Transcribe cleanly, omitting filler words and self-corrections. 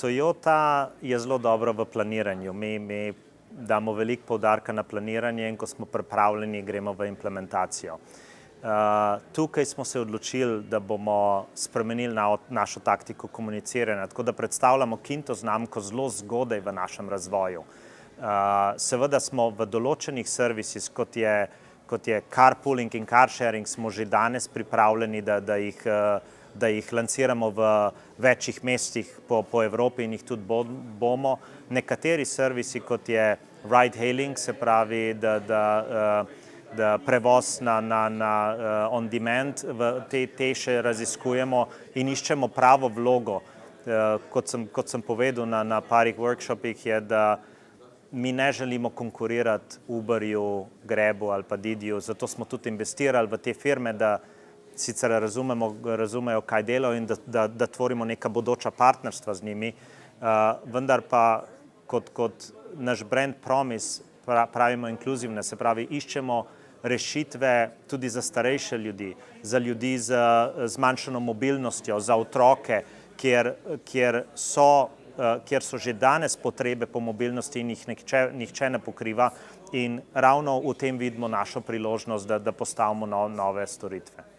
Toyota je zelo dobro v planiranju. Mi damo veliko poudarka na planiranje in ko smo pripravljeni, gremo v implementacijo. Tukaj smo se odločili, da bomo spremenili našo taktiko komuniciranja, tako da predstavljamo Kinto znamko zelo zgodaj v našem razvoju. Seveda smo v določenih servisih, kot je carpooling in car sharing, smo že danes pripravljeni, da jih lansiramo v večjih mestih po Evropi in jih tudi bomo. Nekateri servisi, kot je ride hailing, se pravi, da prevoz on demand, te še raziskujemo in iščemo pravo vlogo. Kot sem povedal na parih workshopih, je, da mi ne želimo konkurirati Uberju, Grabu ali pa Didiju, zato smo tudi investirali v te firme, da sicer razumejo, kaj delajo in da tvorimo neka bodoča partnerstva z njimi, vendar pa kot naš brand promise pravimo inkluzivne, se pravi, iščemo rešitve tudi za starejše ljudi, za ljudi z zmanjšano mobilnostjo, za otroke, kjer so že danes potrebe po mobilnosti in jih nihče ne pokriva in ravno v tem vidimo našo priložnost, da postavimo nove storitve.